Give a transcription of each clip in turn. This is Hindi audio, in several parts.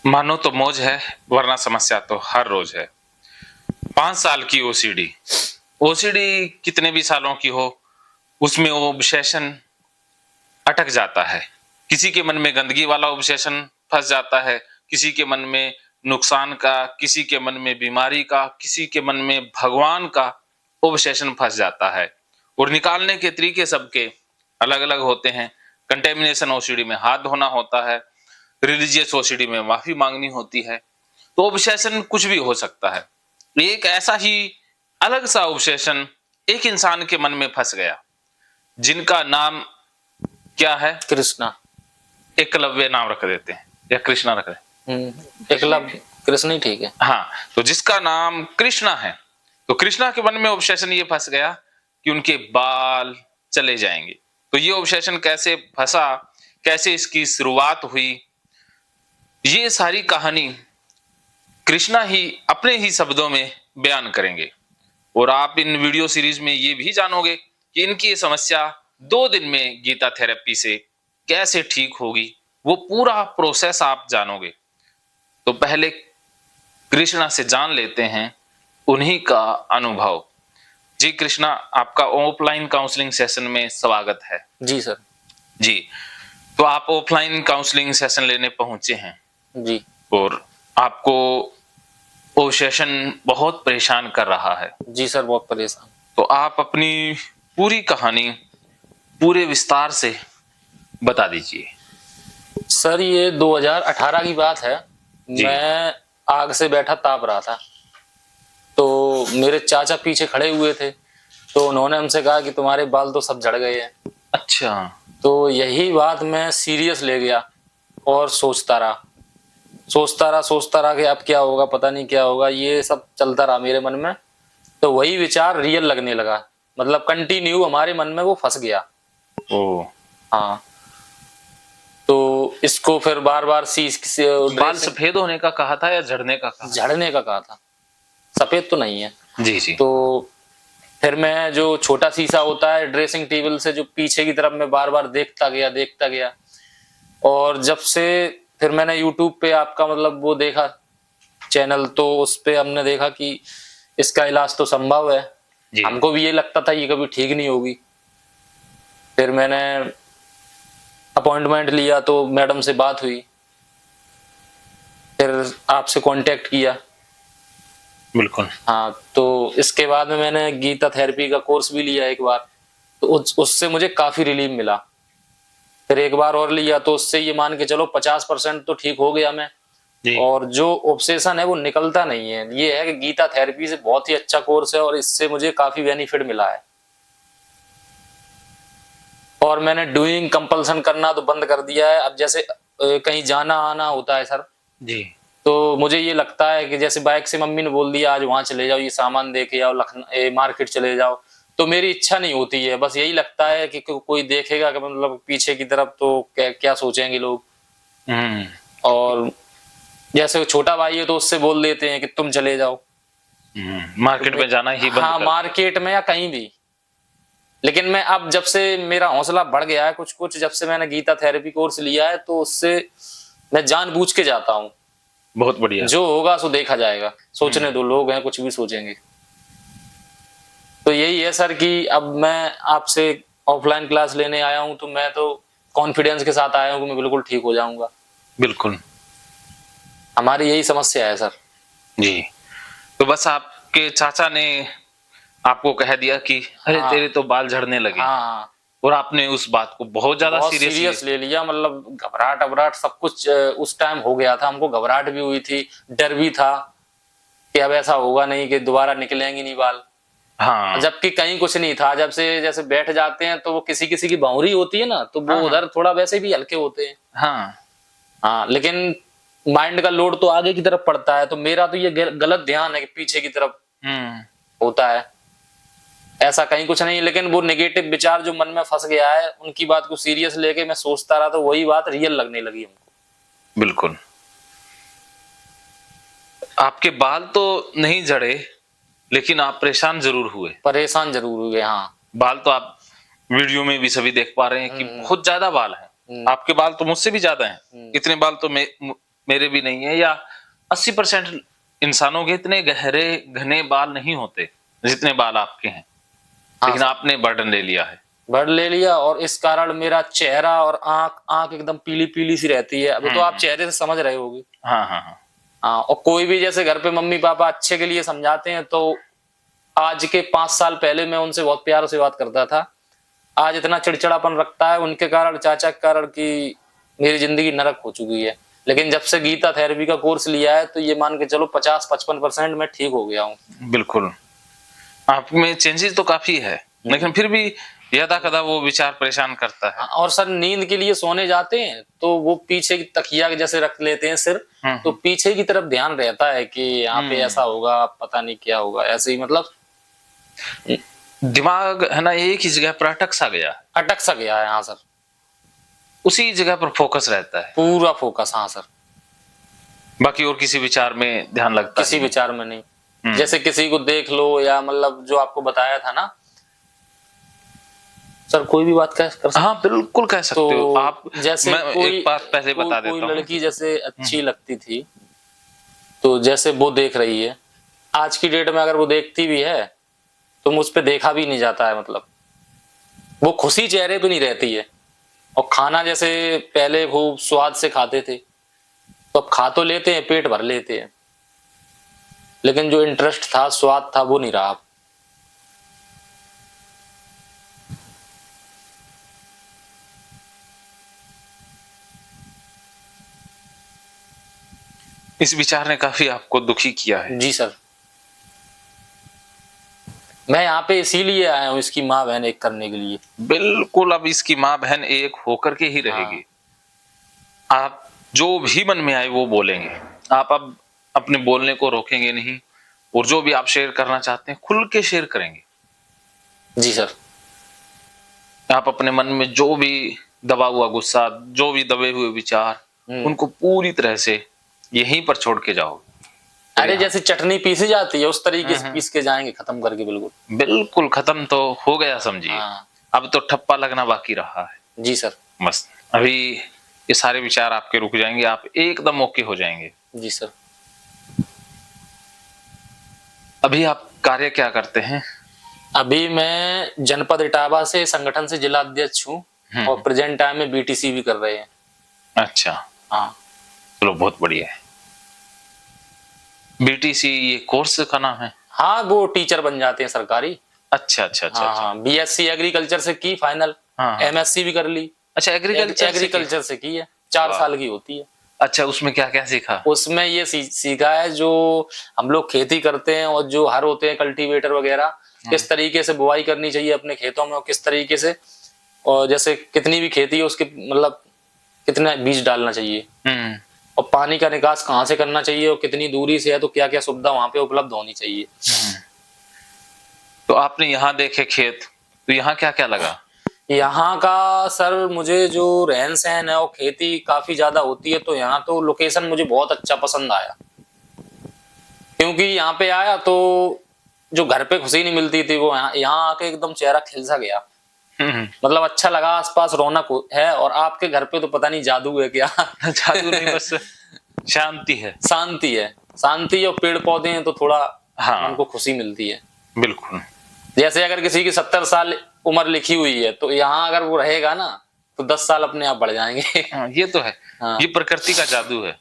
मानो तो मौज है, वरना समस्या तो हर रोज है। 5 साल की ओसीडी, ओसीडी कितने भी सालों की हो, उसमें वो ऑब्सेशन अटक जाता है। किसी के मन में गंदगी वाला ऑब्सेशन फंस जाता है, किसी के मन में नुकसान का, किसी के मन में बीमारी का, किसी के मन में भगवान का ऑब्सेशन फंस जाता है। और निकालने के तरीके सबके अलग अलग होते हैं। कंटेमिनेशन ओसीडी में हाथ धोना होता है, रिलीजियस ओसीडी में माफी मांगनी होती है। तो ऑब्सेशन कुछ भी हो सकता है। एक ऐसा ही अलग सा ऑब्सेशन एक इंसान के मन में फंस गया, जिनका नाम क्या है? कृष्णा। एकलव्य नाम रख देते हैं या कृष्णा रख देते एकलव्य, कृष्ण ही ठीक है। हाँ, तो जिसका नाम कृष्णा है, तो कृष्णा के मन में ऑब्सेशन ये फंस गया कि उनके बाल चले जाएंगे। तो ये ऑब्सेशन कैसे फंसा, कैसे इसकी शुरुआत हुई, ये सारी कहानी कृष्णा ही अपने ही शब्दों में बयान करेंगे। और आप इन वीडियो सीरीज में ये भी जानोगे कि इनकी ये समस्या 2 दिन में गीता थेरेपी से कैसे ठीक होगी, वो पूरा प्रोसेस आप जानोगे। तो पहले कृष्णा से जान लेते हैं उन्हीं का अनुभव। जी कृष्णा, आपका ऑफलाइन काउंसलिंग सेशन में स्वागत है। जी सर। जी, तो आप ऑफलाइन काउंसलिंग सेशन लेने पहुंचे हैं जी। और आपको वो सेशन बहुत परेशान कर रहा है। जी सर, बहुत परेशान। तो आप अपनी पूरी कहानी पूरे विस्तार से बता दीजिए। सर ये 2018 की बात है। मैं आग से बैठा ताप रहा था, तो मेरे चाचा पीछे खड़े हुए थे, तो उन्होंने हमसे कहा कि तुम्हारे बाल तो सब झड़ गए हैं। अच्छा। तो यही बात मैं सीरियस ले गया और सोचता रहा कि अब क्या होगा, पता नहीं क्या होगा, ये सब चलता रहा मेरे मन में। तो वही विचार रियल लगने लगा, मतलब कंटिन्यू हमारे मन में वो फंस गया। ओ। हाँ, तो इसको फिर बार बार बाल सफेद होने का कहा था या झड़ने का कहा? झड़ने का कहा था, सफेद तो नहीं है। जी जी। तो फिर मैं जो छोटा शीशा होता है ड्रेसिंग टेबल से जो पीछे की तरफ, मैं बार बार देखता गया। और जब से फिर मैंने यूट्यूब पे आपका मतलब वो देखा चैनल, तो उस पे हमने देखा कि इसका इलाज तो संभव है। हमको भी ये लगता था ये कभी ठीक नहीं होगी। फिर मैंने अपॉइंटमेंट लिया, तो मैडम से बात हुई, फिर आपसे कांटेक्ट किया। बिल्कुल। हाँ, तो इसके बाद में मैंने गीता थेरेपी का कोर्स भी लिया एक बार, तो उससे मुझे काफी रिलीफ मिला। फिर एक बार और लिया, तो उससे ये मान के चलो 50% तो ठीक हो गया मैं। और जो ऑब्सेशन है वो निकलता नहीं है। ये है कि गीता थेरेपी से बहुत ही अच्छा कोर्स है और इससे मुझे काफी बेनिफिट मिला है। और मैंने डूइंग कंपल्सन करना तो बंद कर दिया है। अब जैसे कहीं जाना आना होता है सर जी, तो मुझे ये लगता है कि जैसे बाइक से मम्मी ने बोल दिया आज वहां चले जाओ, ये सामान देके आओ, लखनऊ मार्केट चले जाओ, तो मेरी इच्छा नहीं होती है। बस यही लगता है कि कोई देखेगा कि मतलब पीछे की तरफ, तो क्या सोचेंगे लोग। और जैसे छोटा भाई है तो उससे बोल देते हैं कि तुम चले जाओ मार्केट में जाना ही बंद हाँ, कर। मार्केट में या कहीं भी। लेकिन मैं अब जब से मेरा हौसला बढ़ गया है कुछ जब से मैंने गीता थेरेपी कोर्स लिया है, तो उससे मैं जानबूझ के जाता हूँ। बहुत बढ़िया। जो होगा सो देखा जाएगा, सोचने दो, लोग हैं कुछ भी सोचेंगे। तो यही है सर कि अब मैं आपसे ऑफलाइन क्लास लेने आया हूं, तो मैं तो कॉन्फिडेंस के साथ आया हूं कि मैं बिल्कुल ठीक हो जाऊंगा। बिल्कुल। हमारी यही समस्या है सर। जी, तो बस आपके चाचा ने आपको कह दिया कि अरे तेरे तो बाल झड़ने लगे। हाँ, और आपने उस बात को बहुत ज्यादा सीरियस ले लिया। मतलब घबराहट सब कुछ उस टाइम हो गया था। हमको घबराहट भी हुई थी, डर भी था कि अब ऐसा होगा नहीं कि दोबारा निकलेंगे नहीं बाल। हाँ। जबकि कहीं कुछ नहीं था। जब से जैसे बैठ जाते हैं तो वो किसी किसी की बाउंड्री होती है ना, तो वो उधर थोड़ा वैसे भी हल्के होते हैं। हाँ, लेकिन माइंड का लोड तो आगे की तरफ पड़ता है। तो मेरा तो ये गलत ध्यान है कि पीछे की तरफ होता है, ऐसा कहीं कुछ नहीं। लेकिन वो नेगेटिव विचार जो मन में फंस गया है, उनकी बात को सीरियस लेके मैं सोचता रहा, तो वही बात रियल लगने लगी हमको। बिल्कुल। आपके बाल तो नहीं झड़े, लेकिन आप परेशान जरूर हुए। हाँ। बाल तो आप वीडियो में भी सभी देख पा रहे हैं कि बहुत ज्यादा बाल हैं। आपके बाल तो मुझसे भी ज्यादा हैं। इतने बाल तो मेरे भी नहीं है, या 80% इंसानों के इतने गहरे घने बाल नहीं होते जितने बाल आपके हैं, लेकिन आपने बर्डन ले लिया है। बढ़ ले लिया, और इस कारण मेरा चेहरा और आंख आंख एकदम पीली पीली सी रहती है। अभी तो आप चेहरे से समझ रहे होगे। हाँ हाँ हाँ। हाँ, और कोई भी जैसे घर पे मम्मी पापा अच्छे के लिए समझाते हैं, तो आज के 5 साल पहले मैं उनसे बहुत प्यार से बात करता था, आज इतना चिड़चिड़ापन रखता है उनके कारण, चाचा के कारण, कि मेरी जिंदगी नरक हो चुकी है। लेकिन जब से गीता थेरेपी का कोर्स लिया है, तो ये मान के चलो 50-55% मैं ठीक हो गया हूँ। बिल्कुल, आप में चेंजेस तो काफी है, लेकिन फिर भी यदा कदा वो विचार परेशान करता है। और सर, नींद के लिए सोने जाते हैं तो वो पीछे की तकिया के जैसे रख लेते हैं सिर, तो पीछे की तरफ ध्यान रहता है कि यहाँ पे ऐसा होगा, पता नहीं क्या होगा, ऐसे ही मतलब दिमाग है ना एक ही जगह पर अटक सा गया है। हाँ सर, उसी जगह पर फोकस रहता है, पूरा फोकस। हाँ सर, बाकी और किसी विचार में ध्यान लगता किसी विचार में नहीं। जैसे किसी को देख लो, या मतलब जो आपको बताया था ना सर, कोई भी बात कर सकते। हाँ बिल्कुल कह सकते हो आप। जैसे मैं एक बात पहले बता देता हूँ, कोई लड़की जैसे अच्छी लगती थी, तो जैसे वो देख रही है, आज की डेट में अगर वो देखती भी है तो मुझ पे देखा भी नहीं जाता है, मतलब वो खुशी चेहरे पे नहीं रहती है। और खाना जैसे पहले खूब स्वाद से खाते थे, तो अब खा तो लेते हैं, पेट भर लेते हैं, लेकिन जो इंटरेस्ट था, स्वाद था, वो नहीं रहा। इस विचार ने काफी आपको दुखी किया है। जी सर, मैं यहाँ पे इसीलिए आया हूँ, इसकी माँ बहन एक करने के लिए। बिल्कुल, अब इसकी माँ बहन एक होकर के ही रहेगी। आप जो भी मन में आए वो बोलेंगे, आप अब अपने बोलने को रोकेंगे नहीं, और जो भी आप शेयर करना चाहते हैं खुल के शेयर करेंगे। जी सर, आप अपने मन में जो भी दबा हुआ गुस्सा, जो भी दबे हुए विचार, उनको पूरी तरह से यहीं पर छोड़ के जाओ। अरे जैसे चटनी पीसी जाती है, उस तरीके से पीस के जाएंगे, खत्म करके। बिल्कुल बिल्कुल खत्म तो हो गया समझिए। अब तो ठप्पा लगना बाकी रहा है। जी सर, बस अभी ये सारे विचार आपके रुक जाएंगे, आप एकदम ओके हो जाएंगे। जी सर। अभी आप कार्य क्या करते हैं? अभी मैं जनपद इटावा से संगठन से जिला अध्यक्ष हूँ, और प्रेजेंट टाइम में बीटीसी भी कर रहे हैं। अच्छा, हाँ, चलो बहुत बढ़िया है। बीटीसी ये कोर्स का नाम है? हाँ, वो टीचर बन जाते हैं सरकारी। अच्छा अच्छा अच्छा। हाँ, बीएससी एग्रीकल्चर से की फाइनल, एमएससी भी कर ली। अच्छा, एग्रीकल्चर से की है, 4 साल की होती है। अच्छा, उसमें क्या क्या सीखा? उसमें ये सीखा है, जो हम लोग खेती करते हैं, और जो हर होते हैं कल्टीवेटर वगैरह, किस तरीके से बुआई करनी चाहिए अपने खेतों में, और किस तरीके से, और जैसे कितनी भी खेती है उसके मतलब कितना बीज डालना चाहिए, और पानी का निकास कहाँ से करना चाहिए, और कितनी दूरी से है, तो क्या क्या सुविधा वहां पे उपलब्ध होनी चाहिए। तो आपने यहाँ देखे खेत, तो यहाँ क्या क्या लगा? यहाँ का सर, मुझे जो रहन सहन है और खेती काफी ज्यादा होती है, तो यहाँ तो लोकेशन मुझे बहुत अच्छा पसंद आया। क्योंकि यहाँ पे आया तो जो घर पे खुशी नहीं मिलती थी, वो यहाँ आके एकदम चेहरा खिल सा गया। मतलब अच्छा लगा, आसपास रौनक है, और आपके घर पे तो पता नहीं जादू है क्या। जादू नहीं, बस शांति है। शांति है, शांति, और पेड़ पौधे हैं, तो थोड़ा मन को खुशी मिलती है। बिल्कुल। जैसे अगर किसी की 70 साल उम्र लिखी हुई है, तो यहाँ अगर वो रहेगा ना, तो 10 साल अपने आप बढ़ जाएंगे। ये तो है। ये प्रकृति का जादू है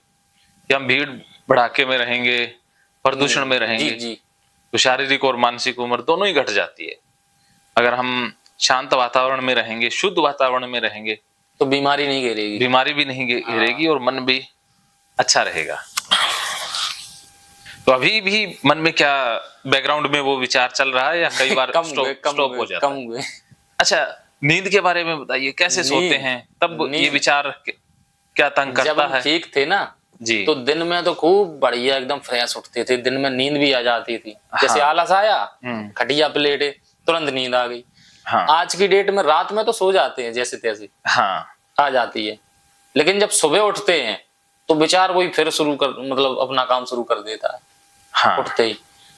कि हम भीड़ भड़ाके में रहेंगे, प्रदूषण में रहेंगे, जी, जी। तो शारीरिक और मानसिक उम्र दोनों ही घट जाती है। अगर हम शांत वातावरण में रहेंगे, शुद्ध वातावरण में रहेंगे, तो बीमारी नहीं घेरेगी, बीमारी भी नहीं घेरेगी, और मन भी अच्छा रहेगा। तो अभी भी मन में क्या बैकग्राउंड में वो विचार चल रहा है, या कई बार स्टॉप हो जाता है? अच्छा, नींद के बारे में बताइए, कैसे सोते हैं तब ये विचार क्या तंग करता है? जब हम ठीक थे ना जी, तो दिन में तो खूब बढ़िया एकदम फ्रेश उठते थे, दिन में नींद भी आ जाती थी। जैसे आलस आया, खटिया पे लेटे, तुरंत नींद आ गई। आज की डेट में रात में तो सो जाते हैं जैसे तैसे, आ जाती है, लेकिन जब सुबह उठते हैं तो विचार वही फिर मतलब अपना काम शुरू कर देता है। उठते ही,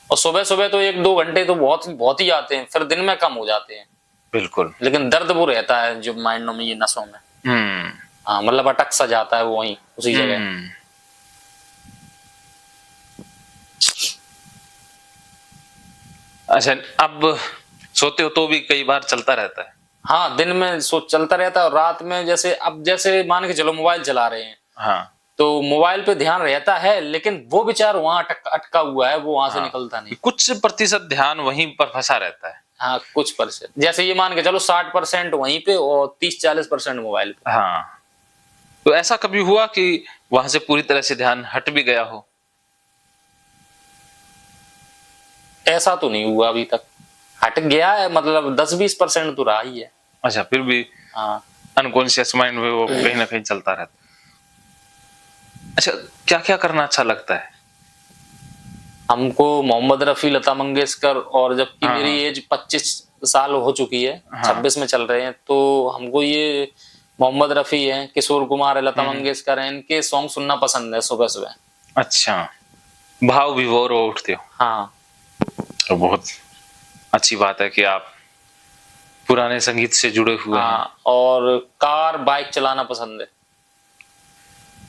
और सुबह सुबह तो 1-2 घंटे तो बहुत ही आते हैं, फिर दिन में कम हो जाते हैं। बिल्कुल, लेकिन दर्द वो रहता है जो माइंड में, ये नसों में। हाँ, मतलब अटक सा जाता है वो वहीं उसी जगह। अच्छा, अब सोते हो तो भी कई बार चलता रहता है? हाँ, दिन में चलता रहता है, और रात में जैसे अब जैसे मान के चलो मोबाइल चला रहे हैं, हाँ, तो मोबाइल पे ध्यान रहता है, लेकिन वो विचार वहां अटका हुआ है, वो वहां से हाँ। निकलता नहीं। कुछ प्रतिशत ध्यान वहीं पर फंसा रहता है। हाँ, कुछ परसेंट, जैसे ये मान के चलो 60% वहीं पे और 30-40% मोबाइल पे। हाँ, तो ऐसा कभी हुआ कि वहां से पूरी तरह से ध्यान हट भी गया हो? ऐसा तो नहीं हुआ अभी तक। हट गया है मतलब 10-20% तो रहा ही है। अच्छा, फिर भी हाँ। अनकॉन्शियस माइंड में वो कहीं ना कहीं चलता रहता है। अच्छा, क्या क्या करना अच्छा लगता है? हमको मोहम्मद रफी, लता मंगेशकर, और जबकि हाँ, मेरी हाँ, एज 25 साल हो चुकी है, हाँ। 26 में चल रहे हैं, तो हमको ये मोहम्मद रफी है, किशोर कुमार है, लता मंगेशकर है, इनके सॉन्ग सुनना पसंद है सुबह सुबह। अच्छा, भाव विभोर हो उठते हो। हाँ। तो बहुत अच्छी बात है कि आप पुराने संगीत से जुड़े हुए हैं। हाँ, और कार बाइक चलाना पसंद है।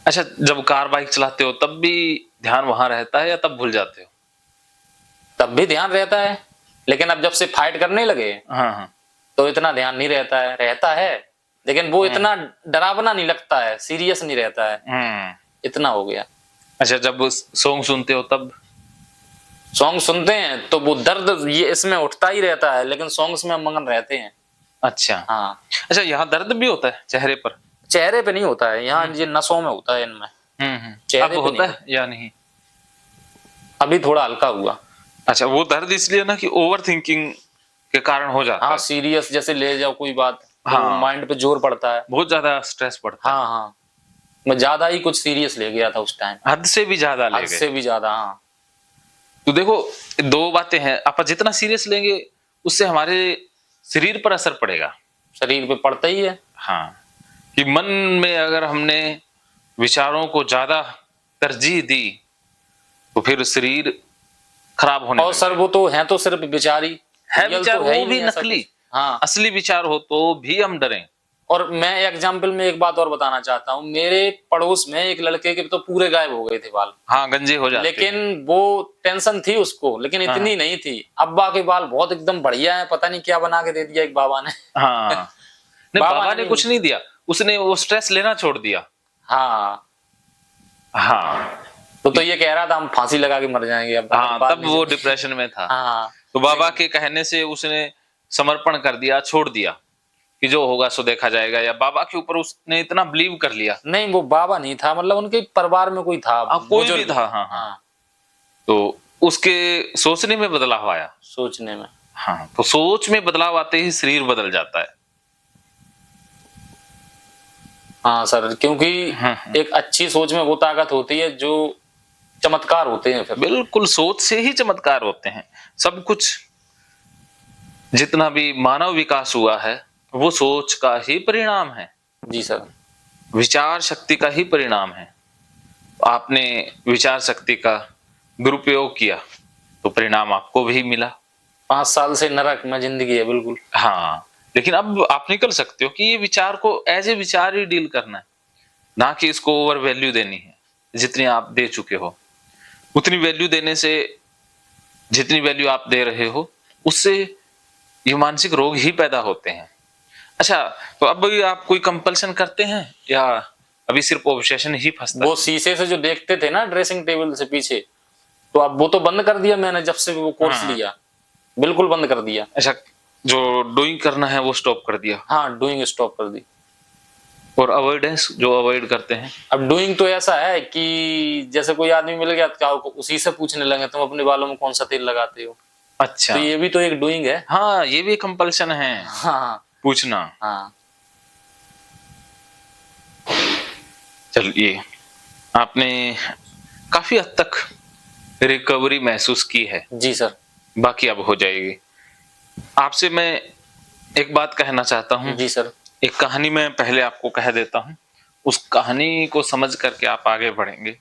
अच्छा, जब कार बाइक चलाते हो तब भी ध्यान वहां रहता है या तब भूल जाते हो? तब भी ध्यान रहता है, लेकिन अब जब से फाइट करने लगे हाँ, हाँ। तो इतना ध्यान नहीं रहता है, लेकिन वो इतना डरावना नहीं लगता है, सीरियस नहीं रहता है, हम्म। इतना हो गया। अच्छा, जब सॉन्ग सुनते हो तब? सॉन्ग सुनते हैं तो वो दर्द ये इसमें उठता ही रहता है, लेकिन सॉन्ग्स में हम मगन रहते हैं। अच्छा। हाँ। अच्छा, यहाँ दर्द भी होता है चेहरे पर? चेहरे पे नहीं होता है, यहाँ ये नसों में होता है इनमें। अब चेहरे पे नहीं होता होता। है या नहीं? अभी थोड़ा हल्का हुआ। अच्छा, वो दर्द इसलिए ना कि ओवर थिंकिंग के कारण हो जाता हाँ, है। सीरियस जैसे ले जाओ कोई बात तो वो हाँ, माइंड पे जोर पड़ता है। बहुत ज्यादा स्ट्रेस पड़ता है। हाँ हाँ, मैं ज्यादा ही कुछ सीरियस ले गया था उस टाइम। हद से भी ज्यादा ले हद गए। से भी ज्यादा, हाँ। तो देखो, दो बातें हैं, आप जितना सीरियस लेंगे उससे हमारे शरीर पर असर पड़ेगा। शरीर पे पड़ता ही है। हाँ, कि मन में अगर हमने विचारों को ज्यादा तरजीह दी तो फिर शरीर खराब होने और सर लगेगा। वो तो है तो सिर्फ विचारी, है रियल विचार तो है वो ही भी नहीं ऐसा नकली। कुछ। हाँ। असली विचार हो तो भी हम डरें। और मैं एग्जाम्पल में एक बात और बताना चाहता हूँ, मेरे पड़ोस में एक लड़के के तो पूरे गायब हो गए थे बाल। हाँ, गंजे हो जाते लेकिन हैं। वो टेंशन थी उसको, लेकिन हाँ, इतनी नहीं थी। अब्बा के बाल बहुत एकदम बढ़िया है, पता नहीं क्या बना के दे दिया एक बाबा ने। हाँ। नहीं, बाबा ने भी कुछ नहीं दिया, उसने वो स्ट्रेस लेना छोड़ दिया। हाँ। हाँ। तो ये कह रहा था हम फांसी लगा के मर जाएंगे अब हाँ, बाल तब नहीं वो जमे। डिप्रेशन में था। हाँ। तो बाबा के कहने से उसने समर्पण कर दिया, छोड़ दिया कि जो होगा सो देखा जाएगा, या बाबा के ऊपर उसने इतना बिलीव कर लिया। नहीं, वो बाबा नहीं था, मतलब उनके परिवार में कोई था, कोई भी बुजुर्ग। था। हाँ, हाँ। हाँ। तो उसके सोचने में बदलाव आया। सोचने में। हाँ, तो सोच में बदलाव आते ही शरीर बदल जाता है। हाँ सर, क्योंकि हाँ, एक अच्छी सोच में वो ताकत होती है जो चमत्कार होते हैं फिर। बिल्कुल, सोच से ही चमत्कार होते हैं। सब कुछ जितना भी मानव विकास हुआ है वो सोच का ही परिणाम है। जी सर। विचार शक्ति का ही परिणाम है। आपने विचार शक्ति का दुरुपयोग किया तो परिणाम आपको भी मिला। 5 साल से नरक में जिंदगी है बिल्कुल। हाँ, लेकिन अब आप निकल सकते हो कि ये विचार को एज ए विचार ही डील करना है, ना कि इसको ओवर वैल्यू देनी है। जितनी आप दे चुके हो उतनी वैल्यू देने से, जितनी वैल्यू आप दे रहे हो उससे ये मानसिक रोग ही पैदा होते हैं। अच्छा, तो अब आप कोई कंपल्सन करते हैं या अभी सिर्फ ऑब्सेशन ही फंसता वो है? शीशे से जो देखते थे ना ड्रेसिंग टेबल से पीछे, तो अब वो तो बंद कर दिया मैंने जब से वो कोर्स हाँ। लिया, बिल्कुल बंद कर दिया। अच्छा, जो डूइंग करना है वो स्टॉप कर दिया। हाँ, डूइंग स्टॉप कर दी। और अवॉइडेंस जो अवॉइड करते हैं? अब डूइंग तो ऐसा है कि जैसे कोई आदमी मिल गया तो उसी से पूछने लगे तुम अपने बालों में कौन सा तेल लगाते हो। अच्छा। तो ये भी तो एक डूइंग है। हाँ, ये भी कंपल्सन है। हाँ। पूछना। हाँ। चलिए, आपने काफी हद तक रिकवरी महसूस की है। जी सर। बाकी अब हो जाएगी। आपसे मैं एक बात कहना चाहता हूँ। जी सर। एक कहानी मैं पहले आपको कह देता हूँ, उस कहानी को समझ करके आप आगे बढ़ेंगे।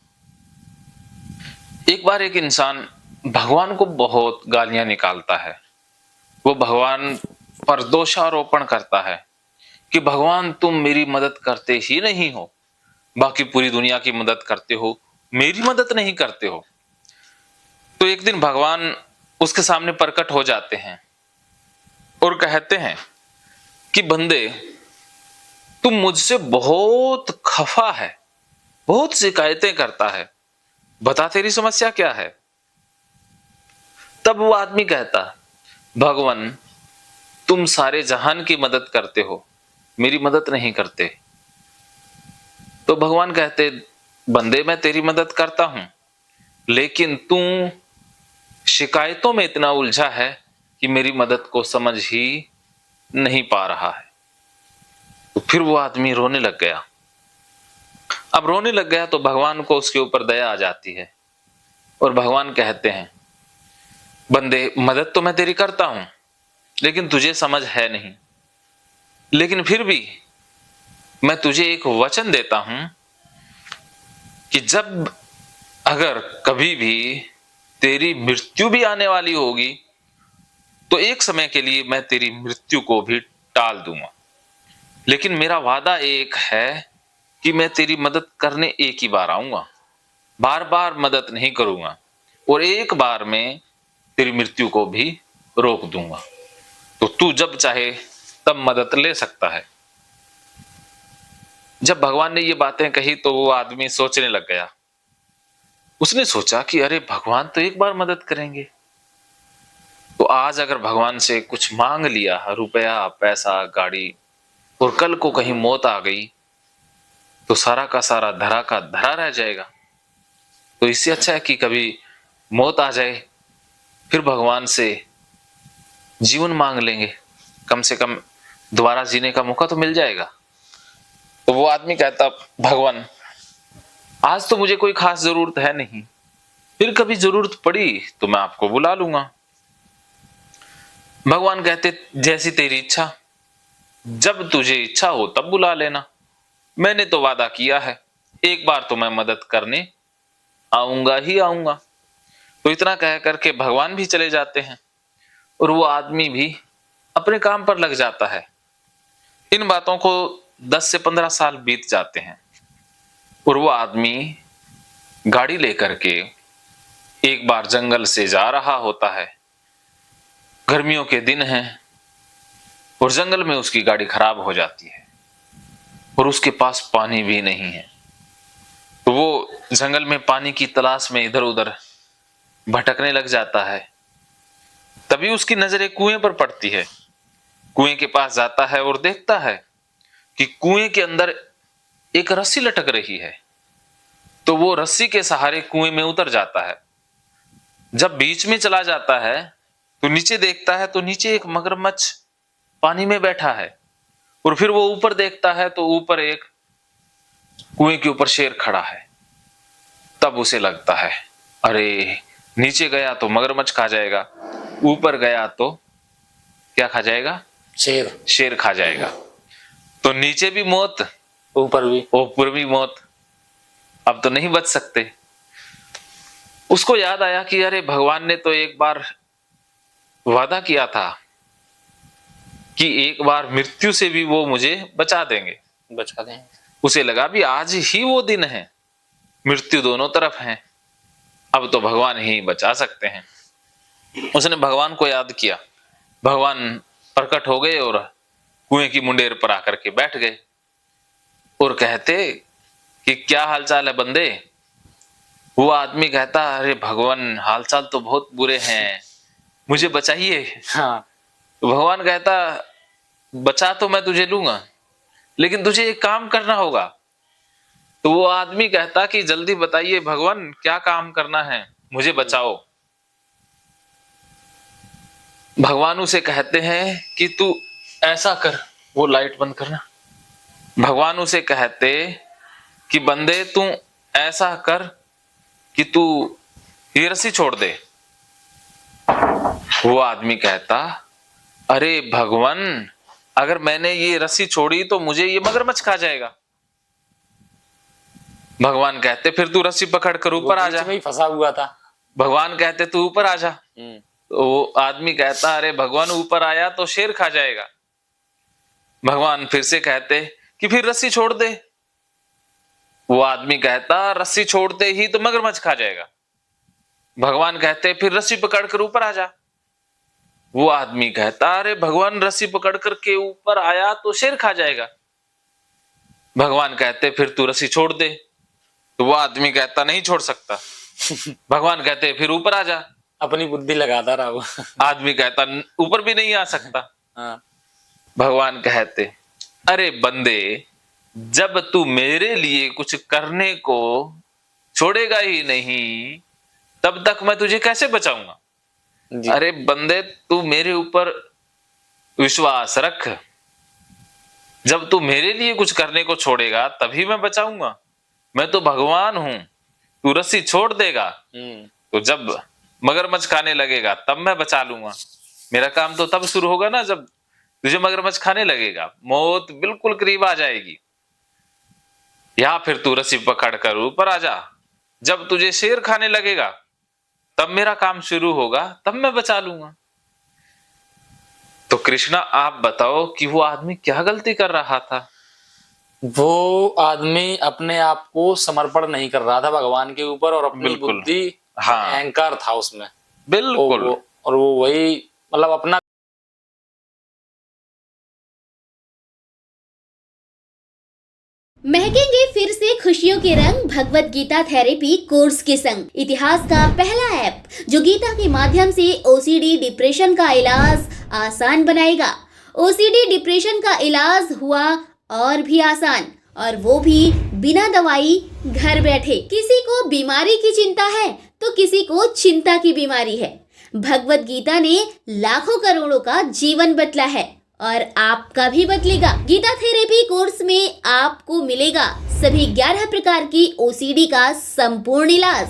एक बार एक इंसान भगवान को बहुत गालियां निकालता है। वो भगवान पर दोषारोपण करता है कि भगवान तुम मेरी मदद करते ही नहीं हो, बाकी पूरी दुनिया की मदद करते हो, मेरी मदद नहीं करते हो। तो एक दिन भगवान उसके सामने प्रकट हो जाते हैं और कहते हैं कि बंदे, तू मुझसे बहुत खफा है, बहुत शिकायतें करता है, बता तेरी समस्या क्या है। तब वो आदमी कहता, भगवान तुम सारे जहान की मदद करते हो, मेरी मदद नहीं करते। तो भगवान कहते, बंदे मैं तेरी मदद करता हूं, लेकिन तू शिकायतों में इतना उलझा है कि मेरी मदद को समझ ही नहीं पा रहा है। तो फिर वो आदमी रोने लग गया। अब रोने लग गया तो भगवान को उसके ऊपर दया आ जाती है और भगवान कहते हैं, बंदे मदद तो मैं तेरी करता हूं, लेकिन तुझे समझ है नहीं, लेकिन फिर भी मैं तुझे एक वचन देता हूं कि जब अगर कभी भी तेरी मृत्यु भी आने वाली होगी तो एक समय के लिए मैं तेरी मृत्यु को भी टाल दूंगा, लेकिन मेरा वादा एक है कि मैं तेरी मदद करने एक ही बार आऊंगा, बार बार मदद नहीं करूंगा, और एक बार में तेरी मृत्यु को भी रोक दूंगा। तो तू जब चाहे तब मदद ले सकता है। जब भगवान ने ये बातें कही तो वो आदमी सोचने लग गया। उसने सोचा कि अरे भगवान तो एक बार मदद करेंगे, तो आज अगर भगवान से कुछ मांग लिया, रुपया पैसा गाड़ी, और कल को कहीं मौत आ गई तो सारा का सारा धरा का धरा रह जाएगा। तो इससे अच्छा है कि कभी मौत आ जाए फिर भगवान से जीवन मांग लेंगे, कम से कम दोबारा जीने का मौका तो मिल जाएगा। तो वो आदमी कहता, भगवान आज तो मुझे कोई खास जरूरत है नहीं, फिर कभी जरूरत पड़ी तो मैं आपको बुला लूंगा। भगवान कहते, जैसी तेरी इच्छा, जब तुझे इच्छा हो तब बुला लेना, मैंने तो वादा किया है, एक बार तो मैं मदद करने आऊंगा ही आऊंगा। तो इतना कह करके भगवान भी चले जाते हैं और वो आदमी भी अपने काम पर लग जाता है। इन बातों को 10 से 15 साल बीत जाते हैं और वो आदमी गाड़ी लेकर के एक बार जंगल से जा रहा होता है। गर्मियों के दिन हैं और जंगल में उसकी गाड़ी खराब हो जाती है और उसके पास पानी भी नहीं है। तो वो जंगल में पानी की तलाश में इधर उधर भटकने लग जाता है। तभी उसकी नजर एक कुएं पर पड़ती है। कुएं के पास जाता है और देखता है कि कुएं के अंदर एक रस्सी लटक रही है। तो वो रस्सी के सहारे कुएं में उतर जाता है। जब बीच में चला जाता है तो नीचे देखता है तो नीचे एक मगरमच्छ पानी में बैठा है। और फिर वो ऊपर देखता है तो ऊपर एक कुएं के ऊपर शेर खड़ा है। तब उसे लगता है, अरे नीचे गया तो मगरमच्छ खा जाएगा, ऊपर गया तो क्या खा जाएगा? शेर खा जाएगा। तो नीचे भी मौत, ऊपर भी मौत, अब तो नहीं बच सकते। उसको याद आया कि अरे भगवान ने तो एक बार वादा किया था कि एक बार मृत्यु से भी वो मुझे बचा देंगे। उसे लगा भी आज ही वो दिन है, मृत्यु दोनों तरफ है, अब तो भगवान ही बचा सकते हैं। उसने भगवान को याद किया। भगवान प्रकट हो गए और कुएं की मुंडेर पर आकर के बैठ गए और कहते कि क्या हालचाल है बंदे। वो आदमी कहता, अरे भगवान हालचाल तो बहुत बुरे हैं, मुझे बचाइए। तो भगवान कहता, बचा तो मैं तुझे लूंगा, लेकिन तुझे एक काम करना होगा। तो वो आदमी कहता कि जल्दी बताइए भगवान, क्या काम करना है, मुझे बचाओ। भगवान उसे कहते हैं कि तू ऐसा कर, वो लाइट बंद करना। भगवान उसे कहते कि बंदे तू ऐसा कर कि तू ये रस्सी छोड़ दे। वो आदमी कहता, अरे भगवान अगर मैंने ये रस्सी छोड़ी तो मुझे ये मगरमच्छ खा जाएगा। भगवान कहते, फिर तू रस्सी पकड़ कर ऊपर आ जा। फंसा हुआ था। भगवान कहते, तू ऊपर आ जा। तो वो आदमी कहता, अरे भगवान ऊपर आया तो शेर खा जाएगा। भगवान फिर से कहते कि फिर रस्सी छोड़ दे। वो आदमी कहता, रस्सी छोड़ते ही तो मगरमच्छ खा जाएगा। भगवान कहते, फिर रस्सी पकड़ कर ऊपर आ जा। वो आदमी कहता, अरे भगवान रस्सी पकड़ करके ऊपर आया तो शेर खा जाएगा। भगवान कहते फिर तू रस्सी छोड़ दे। तो वो आदमी कहता नहीं छोड़ सकता। भगवान कहते फिर ऊपर आ जा। अपनी बुद्धि लगाता रहा वो। आदमी कहता ऊपर भी नहीं आ सकता। हाँ। भगवान कहते, अरे बंदे, जब तू मेरे लिए कुछ करने को छोड़ेगा ही नहीं, तब तक मैं तुझे कैसे बचाऊंगा। जी। अरे बंदे, तू मेरे ऊपर विश्वास रख। जब तू मेरे लिए कुछ करने को छोड़ेगा तभी मैं बचाऊंगा। मैं तो भगवान हूं। तू रस्सी छोड़ देगा तो जब मगरमच्छ खाने लगेगा तब मैं बचा लूंगा। मेरा काम तो तब शुरू होगा ना जब तुझे मगरमच्छ खाने लगेगा। मौत बिल्कुल करीब आ जाएगी। या फिर तू रस्सी पकड़ कर ऊपर आ जा। जब तुझे शेर खाने लगेगा तब मेरा काम शुरू होगा, तब मैं बचा लूंगा। तो कृष्णा, आप बताओ कि वो आदमी क्या गलती कर रहा था। वो आदमी अपने आप को समर्पण नहीं कर रहा था भगवान के ऊपर, और अपनी बिल्कुल। बुद्धि, हाँ। अहंकार था उसमें। बिल्कुल। और वो वही मतलब अपना महकेंगे फिर से खुशियों के रंग भगवत गीता थेरेपी कोर्स के संग। इतिहास का पहला ऐप जो गीता के माध्यम से ओसीडी डिप्रेशन का इलाज आसान बनाएगा। ओसीडी डिप्रेशन का इलाज हुआ और भी आसान, और वो भी बिना दवाई, घर बैठे। किसी को बीमारी की चिंता है तो किसी को चिंता की बीमारी है। भगवत गीता ने लाखों करोड़ों का जीवन बदला है और आपका भी बदलेगा। गीता थेरेपी कोर्स में आपको मिलेगा सभी 11 प्रकार की ओसीडी का संपूर्ण इलाज,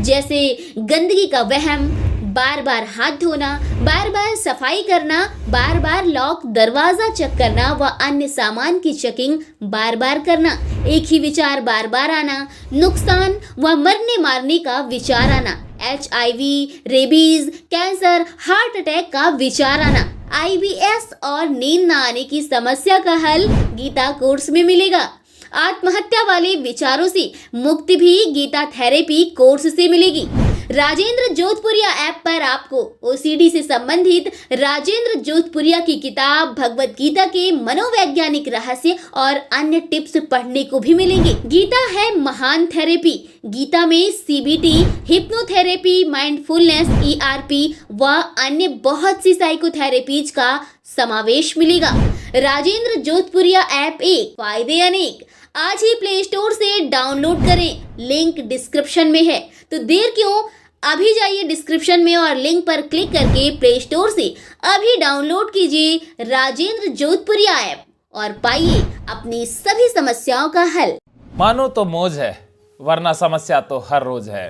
जैसे गंदगी का वहम, बार बार हाथ धोना, बार बार सफाई करना, बार बार लॉक दरवाजा चेक करना व अन्य सामान की चेकिंग बार बार करना, एक ही विचार बार बार आना, नुकसान व मरने मारने का विचार आना, HIV, rabies, cancer, heart attack का विचार आना, IBS और नींद न आने की समस्या का हल गीता कोर्स में मिलेगा। आत्महत्या वाले विचारों से मुक्ति भी गीता थेरेपी कोर्स से मिलेगी। राजेंद्र जोधपुरिया ऐप पर आपको ओसीडी से संबंधित राजेंद्र जोधपुरिया की किताब भगवत गीता के मनोवैज्ञानिक रहस्य और अन्य टिप्स पढ़ने को भी मिलेंगे। गीता है महान थेरेपी। गीता में CBT, हिप्नोथेरेपी, माइंडफुलनेस, ERP व अन्य बहुत सी साइकोथेरेपीज का समावेश मिलेगा। राजेंद्र जोधपुरिया ऐप एक, फायदे अनेक। आज ही प्ले स्टोर से डाउनलोड करें, लिंक डिस्क्रिप्शन में है। तो देर क्यों, अभी जाइए डिस्क्रिप्शन में और लिंक पर क्लिक करके प्ले स्टोर से अभी डाउनलोड कीजिए राजेंद्र जोधपुरिया ऐप और पाइए अपनी सभी समस्याओं का हल। मानो तो मौज है, वरना समस्या तो हर रोज है।